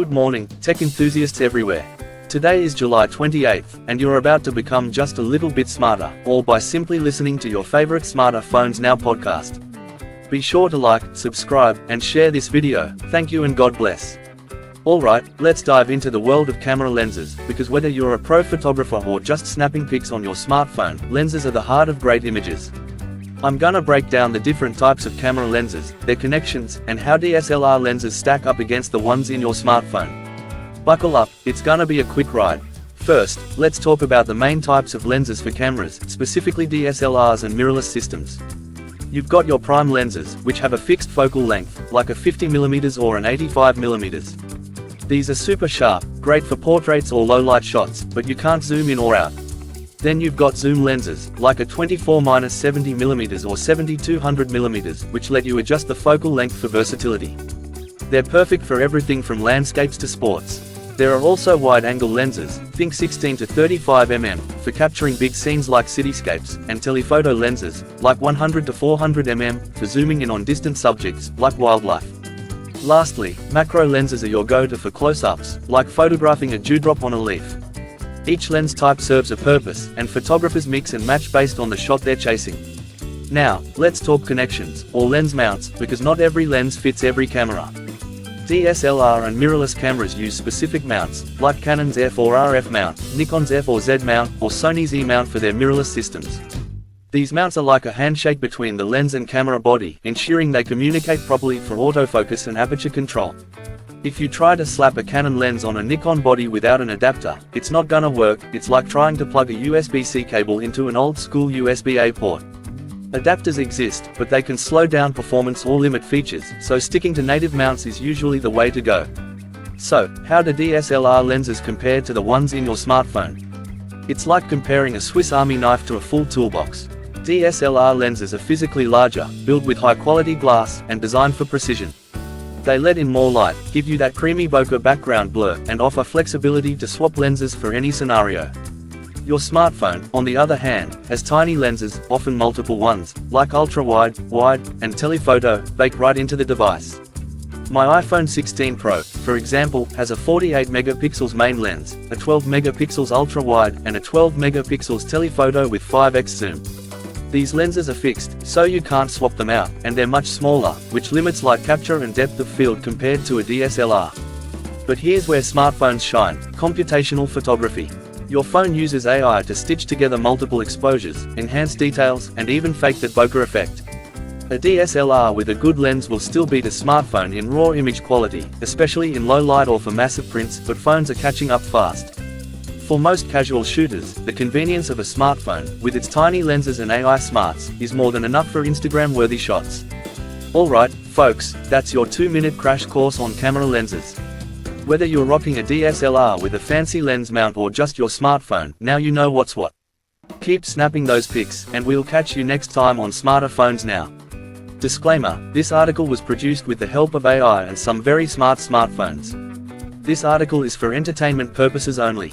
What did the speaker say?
Good morning, tech enthusiasts everywhere. Today is July 28th, and you're about to become just a little bit smarter, all by simply listening to your favorite Smarter Phones Now podcast. Be sure to like, subscribe, and share this video. Thank you and God bless. Alright, let's dive into the world of camera lenses, because whether you're a pro photographer or just snapping pics on your smartphone, lenses are the heart of great images. I'm gonna break down the different types of camera lenses, their connections, and how DSLR lenses stack up against the ones in your smartphone. Buckle up, it's gonna be a quick ride. First, let's talk about the main types of lenses for cameras, specifically DSLRs and mirrorless systems. You've got your prime lenses, which have a fixed focal length, like a 50mm or an 85mm. These are super sharp, great for portraits or low-light shots, but you can't zoom in or out. Then you've got zoom lenses, like a 24-70mm or 7200mm, which let you adjust the focal length for versatility. They're perfect for everything from landscapes to sports. There are also wide-angle lenses, think 16 to 35mm, for capturing big scenes like cityscapes, and telephoto lenses, like 100 to 400mm, for zooming in on distant subjects, like wildlife. Lastly, macro lenses are your go-to for close-ups, like photographing a dewdrop on a leaf. Each lens type serves a purpose, and photographers mix and match based on the shot they're chasing. Now, let's talk connections, or lens mounts, because not every lens fits every camera. DSLR and mirrorless cameras use specific mounts, like Canon's R4RF mount, Nikon's R4Z mount, or Sony's E-mount for their mirrorless systems. These mounts are like a handshake between the lens and camera body, ensuring they communicate properly for autofocus and aperture control. If you try to slap a Canon lens on a Nikon body without an adapter, it's not gonna work. It's like trying to plug a USB-C cable into an old-school USB-A port. Adapters exist, but they can slow down performance or limit features, so sticking to native mounts is usually the way to go. So, how do DSLR lenses compare to the ones in your smartphone? It's like comparing a Swiss Army knife to a full toolbox. DSLR lenses are physically larger, built with high-quality glass, and designed for precision. They let in more light, give you that creamy bokeh background blur, and offer flexibility to swap lenses for any scenario. Your smartphone, on the other hand, has tiny lenses, often multiple ones, like ultra-wide, wide, and telephoto, baked right into the device. My iPhone 16 Pro, for example, has a 48MP main lens, a 12MP ultra-wide, and a 12MP telephoto with 5x zoom. These lenses are fixed, so you can't swap them out, and they're much smaller, which limits light capture and depth of field compared to a DSLR. But here's where smartphones shine: computational photography. Your phone uses AI to stitch together multiple exposures, enhance details, and even fake that bokeh effect. A DSLR with a good lens will still beat a smartphone in raw image quality, especially in low light or for massive prints, but phones are catching up fast. For most casual shooters, the convenience of a smartphone, with its tiny lenses and AI smarts, is more than enough for Instagram-worthy shots. Alright, folks, that's your 2-minute crash course on camera lenses. Whether you're rocking a DSLR with a fancy lens mount or just your smartphone, now you know what's what. Keep snapping those pics, and we'll catch you next time on Smarter Phones Now. Disclaimer: this article was produced with the help of AI and some very smart smartphones. This article is for entertainment purposes only.